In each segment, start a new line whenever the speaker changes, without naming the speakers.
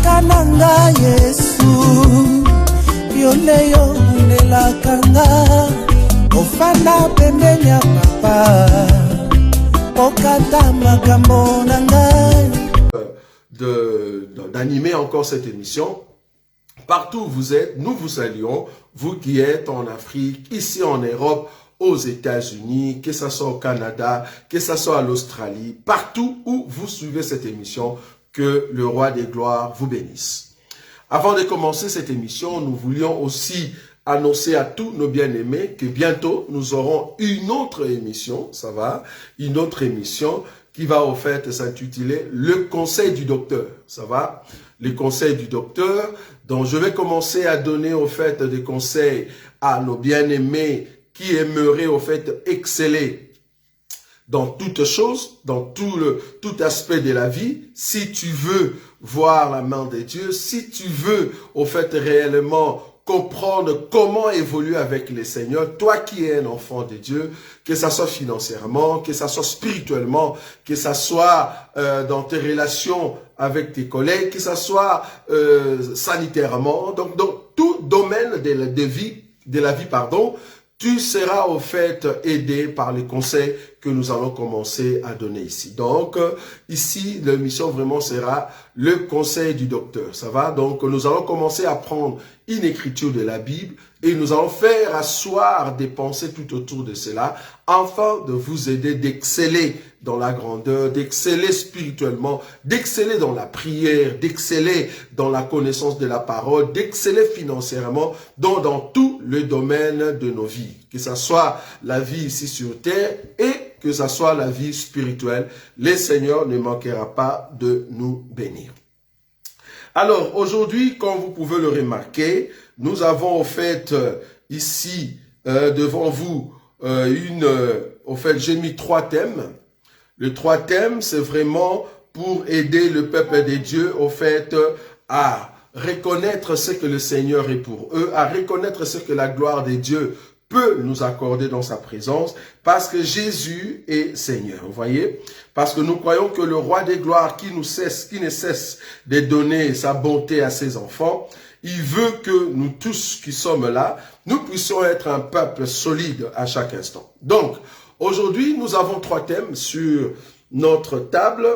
Kananga Yesu Yoleyo Nela Kanga Ofana Pembenya Papa Okata Makambo Nangai
d'animer encore cette émission. Partout où vous êtes, nous vous saluons, vous qui êtes en Afrique, ici en Europe, aux États-Unis, que ce soit au Canada, que ce soit à l'Australie, partout où vous suivez cette émission, que le Roi des Gloires vous bénisse. Avant de commencer cette émission, nous voulions aussi annoncer à tous nos bien-aimés que bientôt nous aurons une autre émission, ça va, une autre émission qui va au fait s'intituler Le Conseil du Docteur, ça va, le Conseil du Docteur, dont je vais commencer à donner au fait des conseils à nos bien-aimés qui aimeraient au fait exceller dans toutes choses, dans tout aspect de la vie. Si tu veux voir la main de Dieu, si tu veux au fait réellement comprendre comment évoluer avec le Seigneur, toi qui es un enfant de Dieu, que ça soit financièrement, que ça soit spirituellement, que ça soit dans tes relations avec tes collègues, que ça soit sanitairement, donc dans tout domaine de la vie, tu seras au fait aidé par les conseils que nous allons commencer à donner ici. Donc, ici, l'émission vraiment sera le conseil du docteur. Ça va? Donc, nous allons commencer à prendre une écriture de la Bible et nous allons faire asseoir des pensées tout autour de cela afin de vous aider d'exceller dans la grandeur, d'exceller spirituellement, d'exceller dans la prière, d'exceller dans la connaissance de la parole, d'exceller financièrement, donc dans tout le domaine de nos vies, que ce soit la vie ici sur terre et que ce soit la vie spirituelle. Le Seigneur ne manquera pas de nous bénir. Alors, aujourd'hui, comme vous pouvez le remarquer, nous avons au fait ici devant vous au fait, j'ai mis 3 thèmes. Les 3 thèmes, c'est vraiment pour aider le peuple de Dieu au fait à reconnaître ce que le Seigneur est pour eux, à reconnaître ce que la gloire de Dieu peut nous accorder dans sa présence, parce que Jésus est Seigneur, vous voyez? Parce que nous croyons que le Roi des gloires qui ne cesse de donner sa bonté à ses enfants, il veut que nous tous qui sommes là, nous puissions être un peuple solide à chaque instant. Donc, aujourd'hui, nous avons 3 thèmes sur notre table.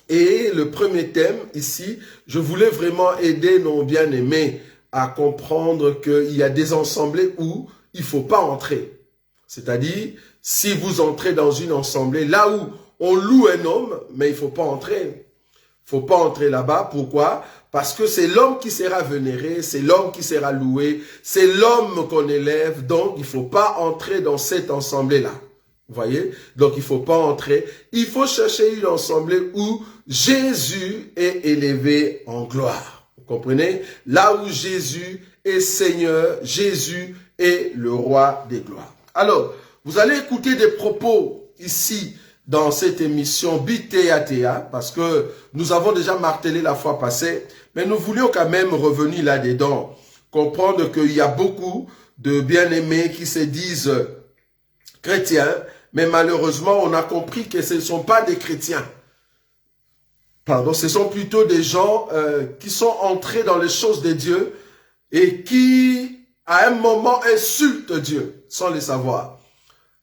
Et le premier thème ici, je voulais vraiment aider nos bien-aimés à comprendre qu'il y a des assemblées où il ne faut pas entrer. C'est-à-dire, si vous entrez dans une assemblée, là où on loue un homme, mais il ne faut pas entrer. Il ne faut pas entrer là-bas. Pourquoi? Parce que c'est l'homme qui sera vénéré, c'est l'homme qui sera loué, c'est l'homme qu'on élève. Donc, il ne faut pas entrer dans cette assemblée-là. Vous voyez? Donc, il ne faut pas entrer. Il faut chercher une assemblée où Jésus est élevé en gloire. Vous comprenez? Là où Jésus est Seigneur, Jésus est le Roi des gloires. Alors, vous allez écouter des propos ici dans cette émission BTATA, parce que nous avons déjà martelé la fois passée, mais nous voulions quand même revenir là-dedans, comprendre qu'il y a beaucoup de bien-aimés qui se disent chrétiens, mais malheureusement, on a compris que ce ne sont pas des chrétiens. Pardon, ce sont plutôt des gens qui sont entrés dans les choses de Dieu et qui, à un moment, insultent Dieu sans le savoir.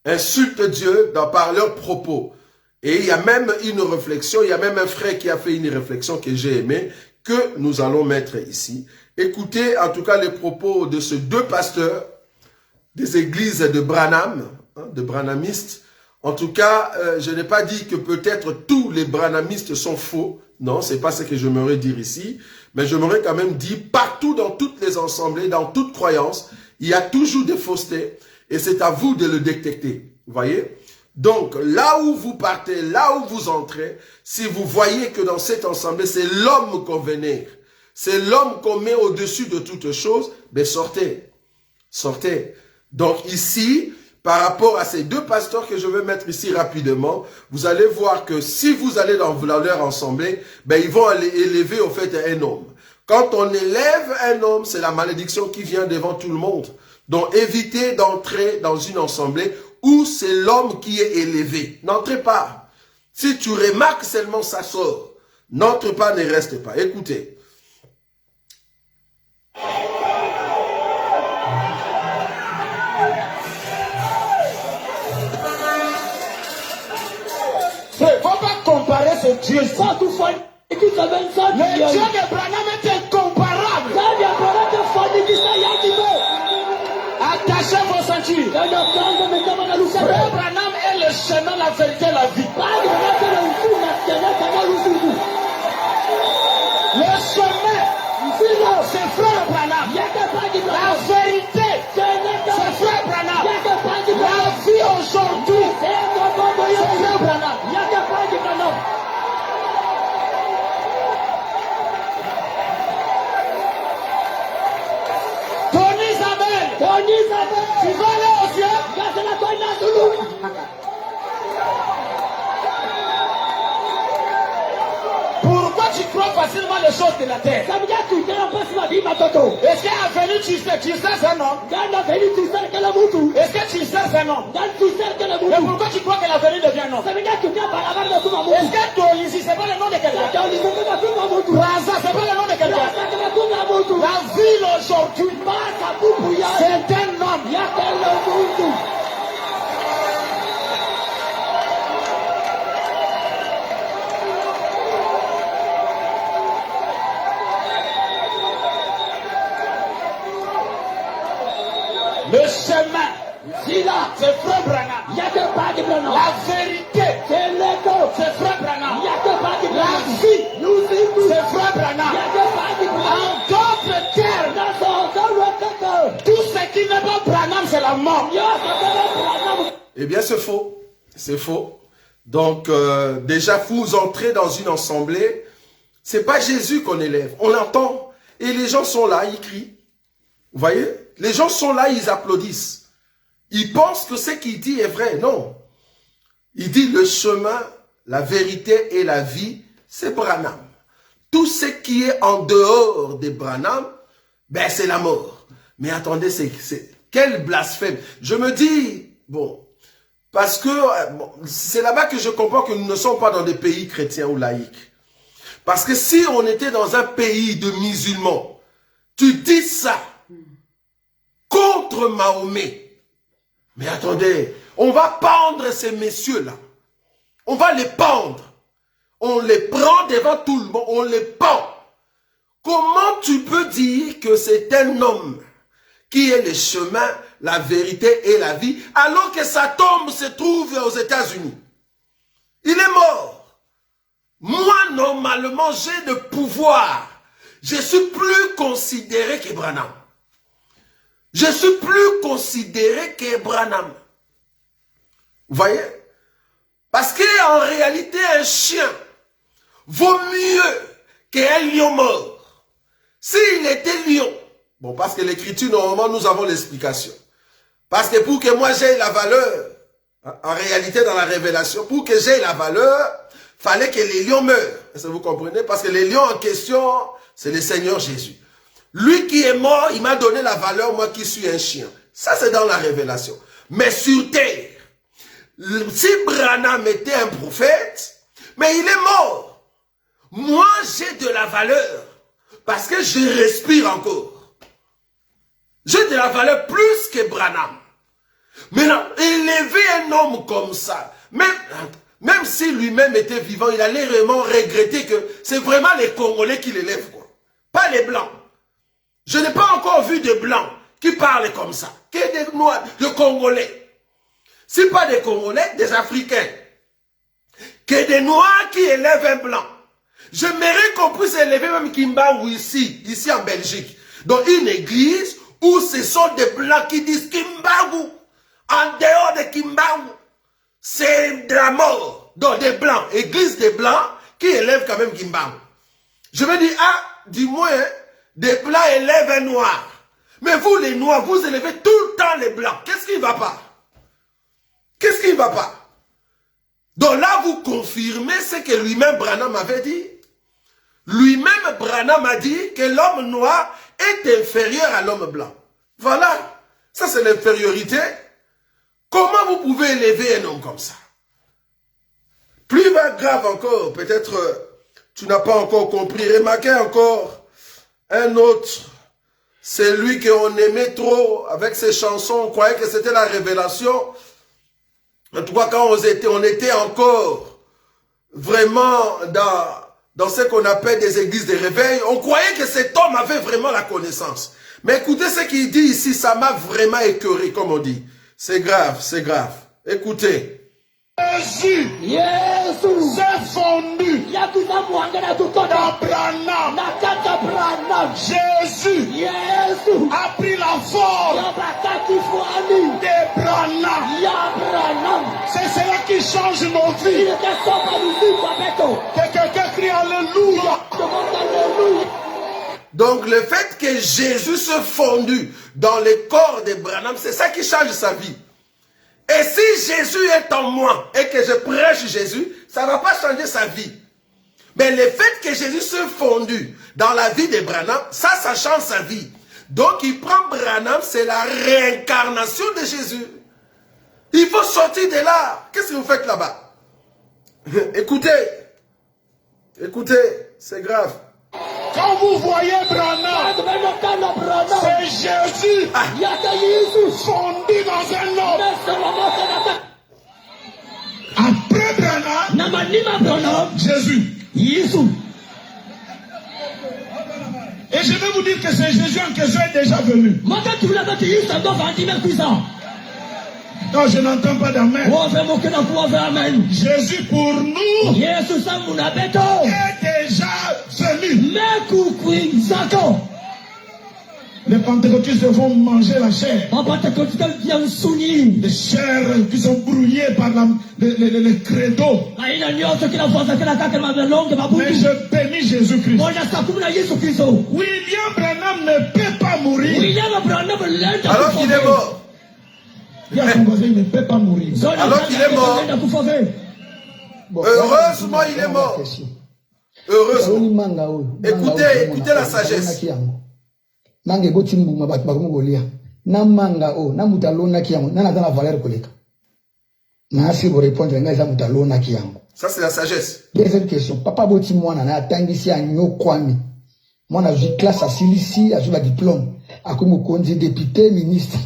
Insultent Dieu par leurs propos. Et il y a même une réflexion, il y a même un frère qui a fait une réflexion que j'ai aimée, que nous allons mettre ici. Écoutez en tout cas les propos de ces 2 pasteurs des églises de Branham, de branhamistes. En tout cas, je n'ai pas dit que peut-être tous les branhamistes sont faux. Non, c'est pas ce que j'aimerais dire ici. Mais j'aimerais quand même dire, partout dans toutes les assemblées, dans toute croyance, il y a toujours des faussetés. Et c'est à vous de le détecter. Vous voyez? Donc, là où vous partez, là où vous entrez, si vous voyez que dans cette assemblée, c'est l'homme qu'on vénère, c'est l'homme qu'on met au-dessus de toutes choses, ben sortez. Sortez. Donc ici, par rapport à ces 2 pasteurs que je vais mettre ici rapidement, vous allez voir que si vous allez dans leur assemblée, ben ils vont aller élever au fait un homme. Quand on élève un homme, c'est la malédiction qui vient devant tout le monde. Donc évitez d'entrer dans une assemblée où c'est l'homme qui est élevé. N'entrez pas. Si tu remarques seulement ça sort. N'entre pas, ne reste pas. Écoutez.
Il ne faut pas comparer ce Dieu. Le Dieu de Branham est incomparable. Attachez vos ceintures. Frère Branham est le chemin, la vérité, la vie. Le chemin, c'est Frère Branham. La vérité, c'est Frère Branham. La vie aujourd'hui, c'est Frère Branham. Tony Isabelle, tu vas aller au ciel? Pourquoi tu crois facilement les choses de la terre? Est-ce qu'à venir tu sais c'est un homme? Est-ce que tu sais c'est un homme? Mais pourquoi tu crois que l'avenir devient un homme? Est-ce que toi ici c'est pas le nom de quelqu'un? Raza c'est pas le nom de quelqu'un? La ville aujourd'hui c'est un homme. Le chemin, c'est Frère Branham. La vérité, c'est Frère Branham. La vie, c'est Frère Branham. En d'autres termes, tout ce qui n'est pas Branham, c'est la mort.
Eh bien, c'est faux. C'est faux. Donc, déjà, vous entrez dans une assemblée. C'est pas Jésus qu'on élève. On l'entend. Et les gens sont là, ils crient. Vous voyez? Les gens sont là, ils applaudissent. Ils pensent que ce qu'il dit est vrai. Non. Il dit le chemin, la vérité et la vie, c'est Branham. Tout ce qui est en dehors de Branham, ben c'est la mort. Mais attendez, c'est quel blasphème. Je me dis, bon, parce que bon, c'est là-bas que je comprends que nous ne sommes pas dans des pays chrétiens ou laïcs. Parce que si on était dans un pays de musulmans, tu dis ça contre Mahomet. Mais attendez, on va pendre ces messieurs-là. On va les pendre. On les prend devant tout le monde, on les pend. Comment tu peux dire que c'est un homme qui est le chemin, la vérité et la vie, alors que sa tombe se trouve aux États-Unis? Il est mort. Moi, normalement, j'ai de pouvoir. Je suis plus considéré que Branham. Je suis plus considéré que Branham. Vous voyez? Parce qu'en réalité, un chien vaut mieux qu'un lion mort. S'il était lion, bon, parce que l'écriture, normalement, nous avons l'explication. Parce que pour que moi j'aie la valeur, en réalité, dans la révélation, pour que j'aie la valeur, fallait que les lions meurent. Est-ce que vous comprenez? Parce que les lions en question, c'est le Seigneur Jésus. Lui qui est mort, il m'a donné la valeur, moi qui suis un chien. Ça, c'est dans la révélation. Mais sur terre, si Branham était un prophète, mais il est mort. Moi, j'ai de la valeur parce que je respire encore. J'ai de la valeur plus que Branham. Maintenant, élever un homme comme ça, même si lui-même était vivant, il allait vraiment regretter que c'est vraiment les Congolais qui l'élèvent, quoi. Pas les Blancs. Je n'ai pas encore vu de Blancs qui parlent comme ça. Que des Noirs, de Congolais. Si pas des Congolais, des Africains. Que des Noirs qui élèvent un Blanc. J'aimerais qu'on puisse élever même Kimbangu ici en Belgique. Dans une église où ce sont des Blancs qui disent Kimbangu. En dehors de Kimbangu, c'est de la mort. Donc des Blancs, église des Blancs qui élèvent quand même Kimbangu. Je me dis, ah, du moins, des Blancs élèvent un Noir. Mais vous les Noirs, vous élevez tout le temps les Blancs. Qu'est-ce qui ne va pas? Qu'est-ce qui ne va pas? Donc là, vous confirmez ce que lui-même Branham avait dit. Lui-même Branham a dit que l'homme noir est inférieur à l'homme blanc. Voilà. Ça, c'est l'infériorité. Comment vous pouvez élever un homme comme ça? Plus grave encore, peut-être, tu n'as pas encore compris. Remarquez encore un autre. C'est lui qu'on aimait trop avec ses chansons. On croyait que c'était la révélation. En tout cas, quand on était encore vraiment dans ce qu'on appelle des églises de réveil, on croyait que cet homme avait vraiment la connaissance. Mais écoutez ce qu'il dit ici, ça m'a vraiment écœuré, comme on dit. C'est grave, c'est grave. Écoutez.
Jésus s'est fondu dans Branham. Jésus a pris la forme de Branham. C'est cela qui change nos vies. Que quelqu'un crie Alléluia.
Donc le fait que Jésus se fondu dans le corps de Branham, c'est ça qui change sa vie. Et si Jésus est en moi et que je prêche Jésus, ça ne va pas changer sa vie. Mais le fait que Jésus se fondu dans la vie de Branham, ça change sa vie. Donc il prend Branham, c'est la réincarnation de Jésus. Il faut sortir de là. Qu'est-ce que vous faites là-bas? Écoutez, c'est grave.
Quand vous voyez Branham, c'est Jésus fondu dans un homme. Après Branham, Jésus. Et je vais vous dire que c'est Jésus en question est déjà venu. Non, je n'entends pas d'amen. Jésus pour nous est déjà venu. Les pentecôtistes vont manger la chair. Les chairs qui sont brouillées par le credo. Mais je bénis Jésus-Christ. William Branham ne peut pas mourir.
Alors qu'il est mort.
Il ne peut pas mourir.
Alors qu'il est mort. Heureusement, il est mort. Heureusement. Écoutez la sagesse. Ça, c'est la sagesse.
Deuxième question. Papa Boti Mwana na atangisi a nyokwami. Mwana j'ai classe à Silisi, a joué diplôme. A comme konzi député, ministre.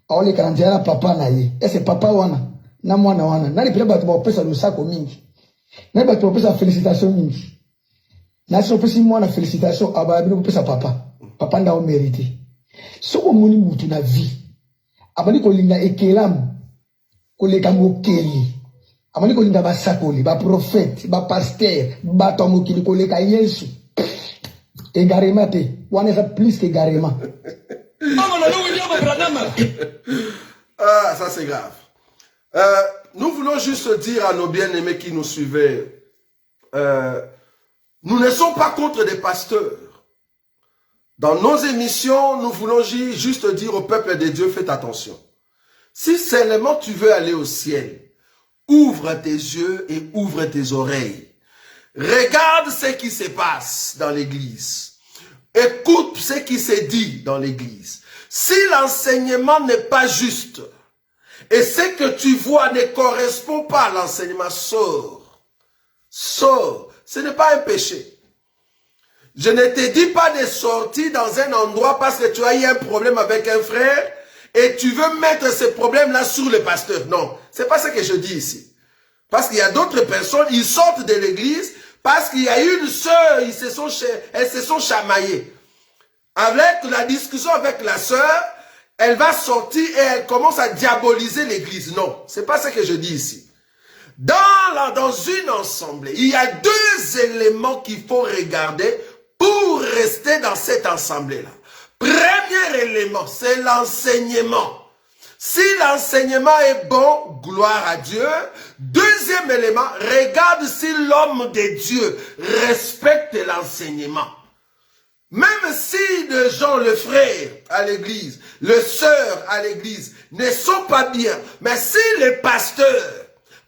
A ole kanjera papa na ye. Et c'est papa wana. Na mwana wana. Na lipela batu ba pesa lusako mingi. Na batu ba pesa félicitations mingi. Na so pesa mwana félicitations aba bino pesa papa. Papa nda o mérité. Soko moni mutu na vie. Abani ko linga ekelamu. Ko leka mokeli. Abani ko linga ba sakoli, ba prophète, ba pasteur, ba tomokili ko leka Yesu. Égarément te. Wana ça plus qu'égarément.
Ah, ça c'est grave. Nous voulons juste dire à nos bien-aimés qui nous suivaient, nous ne sommes pas contre des pasteurs. Dans nos émissions, nous voulons juste dire au peuple de Dieu, faites attention. Si seulement tu veux aller au ciel, ouvre tes yeux et ouvre tes oreilles. Regarde ce qui se passe dans l'église. Écoute ce qui se dit dans l'église. Si l'enseignement n'est pas juste et ce que tu vois ne correspond pas à l'enseignement, sors. Sors. Ce n'est pas un péché. Je ne te dis pas de sortir dans un endroit parce que tu as eu un problème avec un frère et tu veux mettre ce problème-là sur le pasteur. Non, c'est pas ce que je dis ici. Parce qu'il y a d'autres personnes, ils sortent de l'église parce qu'il y a une sœur, elles se sont chamaillées. Avec la discussion avec la sœur, elle va sortir et elle commence à diaboliser l'église. Non, c'est pas ce que je dis ici. Dans une assemblée, il y a deux éléments qu'il faut regarder pour rester dans cette assemblée-là. Premier élément, c'est l'enseignement. Si l'enseignement est bon, gloire à Dieu. Deuxième élément, regarde si l'homme de Dieu respecte l'enseignement. Même si les gens, le frère à l'église, le sœur à l'église ne sont pas bien, mais si le pasteur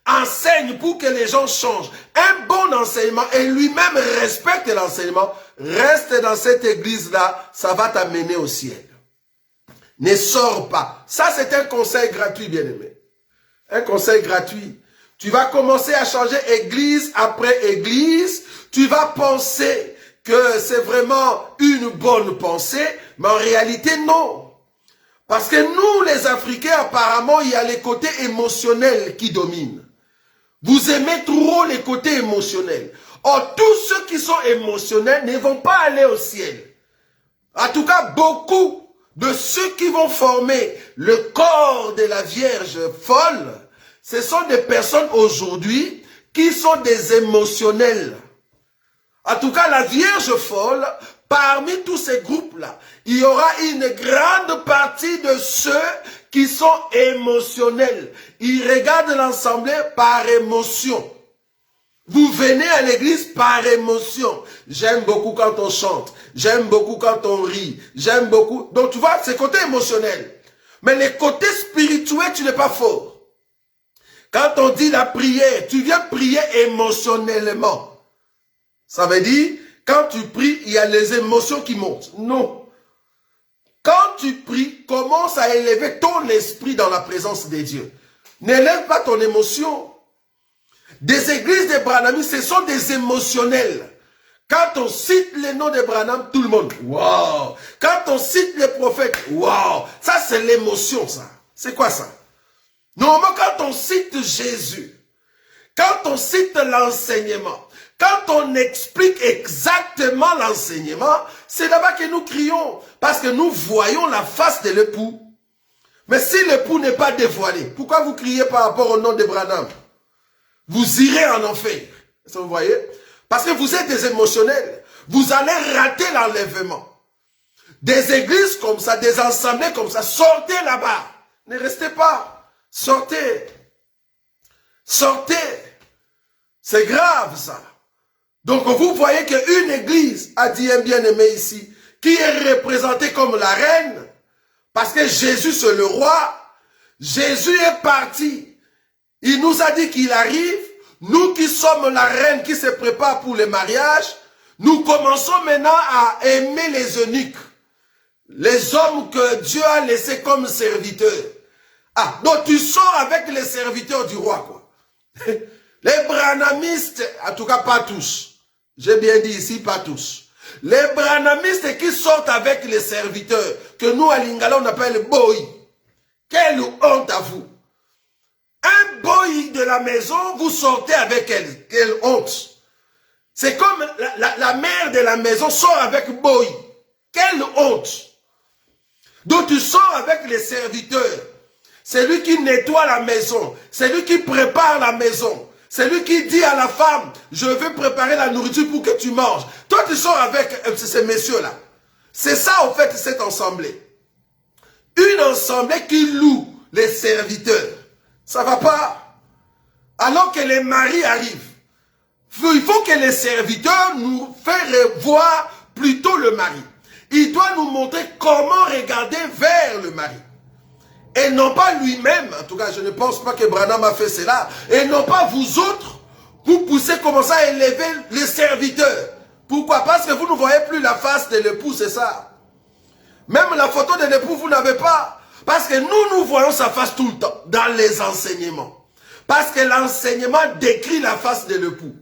enseigne pour que les gens changent, un bon enseignement et lui-même respecte l'enseignement, reste dans cette église-là, ça va t'amener au ciel. Ne sors pas. Ça, c'est un conseil gratuit, bien-aimé. Un conseil gratuit. Tu vas commencer à changer église après église. Tu vas penser que c'est vraiment une bonne pensée, mais en réalité, non. Parce que nous, les Africains, apparemment, il y a les côtés émotionnels qui dominent. Vous aimez trop les côtés émotionnels. Or, tous ceux qui sont émotionnels ne vont pas aller au ciel. En tout cas, beaucoup de ceux qui vont former le corps de la Vierge folle, ce sont des personnes aujourd'hui qui sont des émotionnels. En tout cas, la Vierge folle, parmi tous ces groupes-là, il y aura une grande partie de ceux qui sont émotionnels. Ils regardent l'assemblée par émotion. Vous venez à l'église par émotion. J'aime beaucoup quand on chante. J'aime beaucoup quand on rit. J'aime beaucoup. Donc tu vois, c'est côté émotionnel. Mais les côtés spirituels, tu n'es pas fort. Quand on dit la prière, tu viens prier émotionnellement. Ça veut dire, quand tu pries, il y a les émotions qui montent. Non. Quand tu pries, commence à élever ton esprit dans la présence de Dieu. N'élève pas ton émotion. Des églises de Branham, ce sont des émotionnels. Quand on cite les noms de Branham, tout le monde, waouh. Quand on cite les prophètes, waouh. Ça, c'est l'émotion, ça. C'est quoi ça? Normalement, quand on cite Jésus, quand on cite l'enseignement, quand on explique exactement l'enseignement, c'est là-bas que nous crions. Parce que nous voyons la face de l'époux. Mais si l'époux n'est pas dévoilé, pourquoi vous criez par rapport au nom de Branham? Vous irez en enfer. Ça, vous voyez? Parce que vous êtes des émotionnels. Vous allez rater l'enlèvement. Des églises comme ça, des assemblées comme ça, sortez là-bas. Ne restez pas. Sortez. Sortez. C'est grave ça. Donc vous voyez qu'une église, a dit un bien-aimé ici, qui est représentée comme la reine, parce que Jésus c'est le roi, Jésus est parti. Il nous a dit qu'il arrive. Nous qui sommes la reine qui se prépare pour le mariage, nous commençons maintenant à aimer les eunuques. Les hommes que Dieu a laissés comme serviteurs. Ah, donc tu sors avec les serviteurs du roi, quoi. Les branhamistes, en tout cas pas tous. J'ai bien dit ici, pas tous. Les branhamistes qui sortent avec les serviteurs, que nous à Lingala on appelle boy. Quelle honte à vous. Un boy de la maison, vous sortez avec elle. Quelle honte. C'est comme la mère de la maison sort avec boy. Quelle honte. Donc tu sors avec les serviteurs. C'est lui qui nettoie la maison. C'est lui qui prépare la maison. C'est lui qui dit à la femme, je veux préparer la nourriture pour que tu manges. Toi tu sors avec ces messieurs-là. C'est ça en fait cette assemblée. Une assemblée qui loue les serviteurs. Ça va pas. Alors que les maris arrivent, il faut que les serviteurs nous fassent voir plutôt le mari. Il doit nous montrer comment regarder vers le mari. Et non pas lui-même. En tout cas, je ne pense pas que Branham a fait cela. Et non pas vous autres, vous poussez comme ça à élever les serviteurs. Pourquoi? Parce que vous ne voyez plus la face de l'époux, c'est ça. Même la photo de l'époux, vous n'avez pas. Parce que nous voyons sa face tout le temps, dans les enseignements. Parce que l'enseignement décrit la face de l'époux.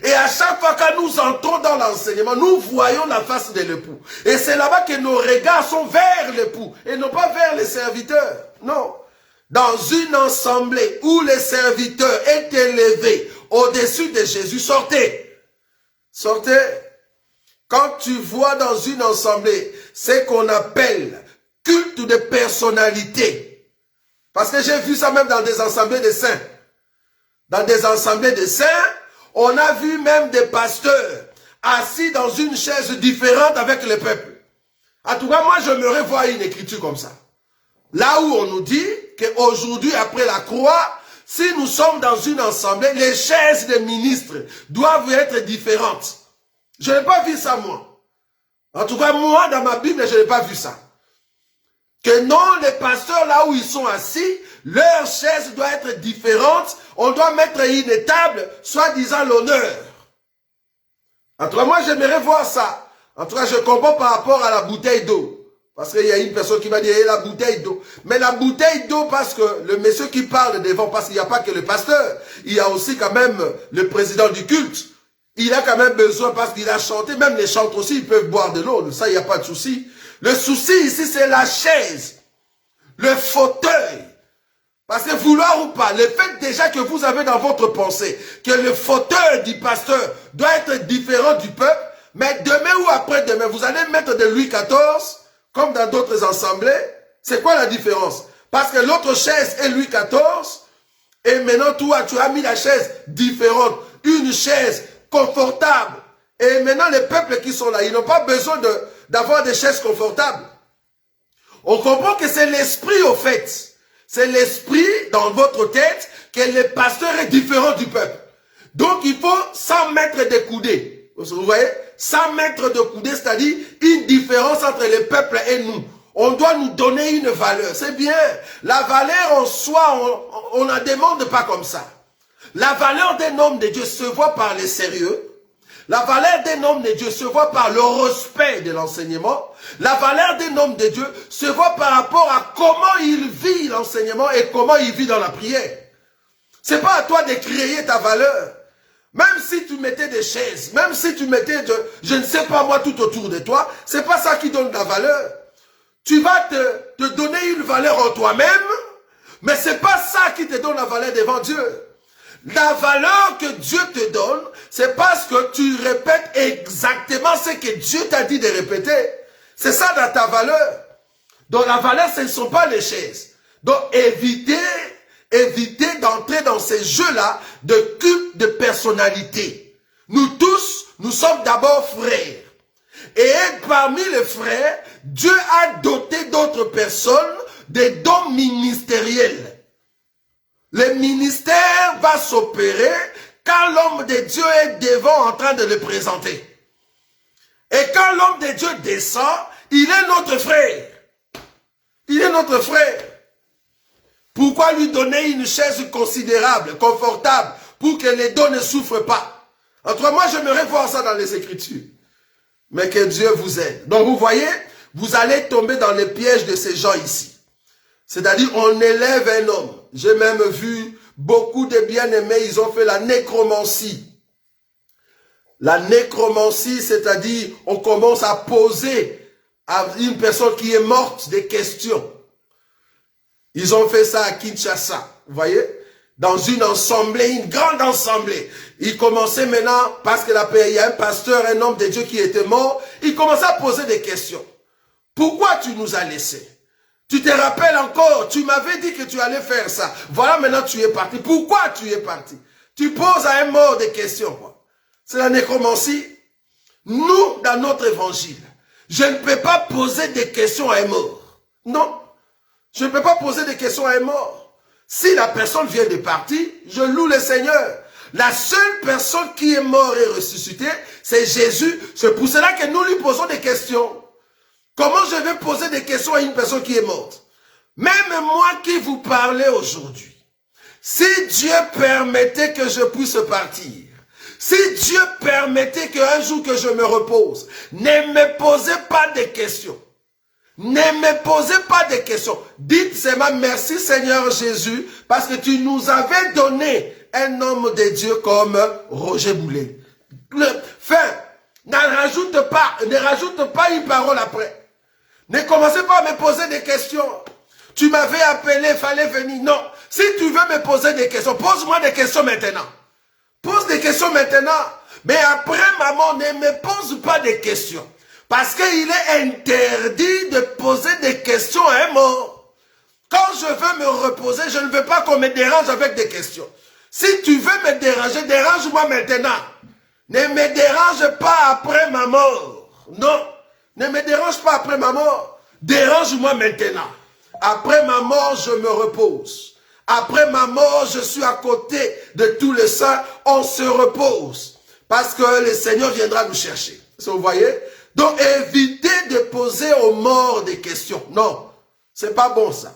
Et à chaque fois que nous entrons dans l'enseignement, nous voyons la face de l'époux. Et c'est là-bas que nos regards sont vers l'époux, et non pas vers les serviteurs. Non. Dans une assemblée où les serviteurs est élevé au-dessus de Jésus, sortez. Sortez. Quand tu vois dans une assemblée ce qu'on appelle culte de personnalité. Parce que j'ai vu ça même dans des assemblées de saints. Dans des assemblées de saints, on a vu même des pasteurs assis dans une chaise différente avec le peuple. En tout cas, moi, j'aimerais voir une écriture comme ça. Là où on nous dit qu'aujourd'hui, après la croix, si nous sommes dans une assemblée, les chaises des ministres doivent être différentes. Je n'ai pas vu ça, moi. En tout cas, moi, dans ma Bible, je n'ai pas vu ça. Que non, les pasteurs, là où ils sont assis, leur chaise doit être différente. On doit mettre une table, soi-disant l'honneur. En tout cas, moi, j'aimerais voir ça. En tout cas, je comprends par rapport à la bouteille d'eau. Parce qu'il y a une personne qui va dire, la bouteille d'eau. Mais la bouteille d'eau, parce que le monsieur qui parle devant, parce qu'il n'y a pas que le pasteur, il y a aussi quand même le président du culte. Il a quand même besoin, parce qu'il a chanté, même les chantres aussi, ils peuvent boire de l'eau. Ça, il n'y a pas de souci. Le souci ici, c'est la chaise, le fauteuil. Parce que vouloir ou pas, le fait déjà que vous avez dans votre pensée que le fauteuil du pasteur doit être différent du peuple, mais demain ou après-demain, vous allez mettre de Louis XIV, comme dans d'autres assemblées. C'est quoi la différence? Parce que l'autre chaise est Louis XIV, et maintenant toi, tu as mis la chaise différente, une chaise confortable. Et maintenant, les peuples qui sont là, ils n'ont pas besoin d'avoir des chaises confortables. On comprend que c'est l'esprit au fait. C'est l'esprit dans votre tête que le pasteur est différent du peuple. Donc il faut 100 mètres de coudées. Vous voyez? 100 mètres de coudées, c'est-à-dire une différence entre le peuple et nous. On doit nous donner une valeur. C'est bien. La valeur en soi, on ne la demande pas comme ça. La valeur d'un homme de Dieu se voit par le sérieux. La valeur d'un homme de Dieu se voit par le respect de l'enseignement. La valeur d'un homme de Dieu se voit par rapport à comment il vit l'enseignement et comment il vit dans la prière. C'est pas à toi de créer ta valeur. Même si tu mettais des chaises, même si tu mettais, je ne sais pas moi, tout autour de toi, c'est pas ça qui donne la valeur. Tu vas te donner une valeur en toi-même, mais c'est pas ça qui te donne la valeur devant Dieu. La valeur que Dieu te donne, c'est parce que tu répètes exactement ce que Dieu t'a dit de répéter. C'est ça dans ta valeur. Donc la valeur, ce ne sont pas les chaises. Donc évitez d'entrer dans ces jeux-là de culte de personnalité. Nous tous, nous sommes d'abord frères. Et parmi les frères, Dieu a doté d'autres personnes des dons ministériels. Le ministère va s'opérer quand l'homme de Dieu est devant en train de le présenter. Et quand l'homme de Dieu descend, il est notre frère. Il est notre frère. Pourquoi lui donner une chaise considérable, confortable, pour que les dons ne souffrent pas? Entre moi, j'aimerais voir ça dans les Écritures. Mais que Dieu vous aide. Donc vous voyez, vous allez tomber dans les pièges de ces gens ici. C'est-à-dire, on élève un homme. J'ai même vu beaucoup de bien-aimés, ils ont fait la nécromancie. La nécromancie, c'est-à-dire, on commence à poser à une personne qui est morte des questions. Ils ont fait ça à Kinshasa, vous voyez, dans une assemblée, une grande assemblée. Ils commençaient maintenant, parce qu'il y a un pasteur, un homme de Dieu qui était mort, ils commençaient à poser des questions. Pourquoi tu nous as laissés? Tu te rappelles encore, tu m'avais dit que tu allais faire ça. Voilà, maintenant tu es parti. Pourquoi tu es parti? Tu poses à un mort des questions. C'est la nécromancie. Nous, dans notre évangile, je ne peux pas poser des questions à un mort. Non. Je ne peux pas poser des questions à un mort. Si la personne vient de partir, je loue le Seigneur. La seule personne qui est morte et ressuscitée, c'est Jésus. C'est pour cela que nous lui posons des questions. Comment je vais poser des questions à une personne qui est morte? Même moi qui vous parlais aujourd'hui, si Dieu permettait que je puisse partir, si Dieu permettait qu'un jour que je me repose, ne me posez pas de questions. Ne me posez pas de questions. Dites seulement merci Seigneur Jésus, parce que tu nous avais donné un homme de Dieu comme Roger Boulet. Ne rajoute pas une parole après. Ne commencez pas à me poser des questions. Tu m'avais appelé, il fallait venir. Non. Si tu veux me poser des questions, pose-moi des questions maintenant. Pose des questions maintenant. Mais après ma mort, ne me pose pas des questions. Parce qu'il est interdit de poser des questions à un mort. Quand je veux me reposer, je ne veux pas qu'on me dérange avec des questions. Si tu veux me déranger, dérange-moi maintenant. Ne me dérange pas après ma mort. Non. Ne me dérange pas après ma mort. Dérange-moi maintenant. Après ma mort, je me repose. Après ma mort, je suis à côté de tous les saints. On se repose. Parce que le Seigneur viendra nous chercher. Vous voyez? Donc évitez de poser aux morts des questions. Non, c'est pas bon ça.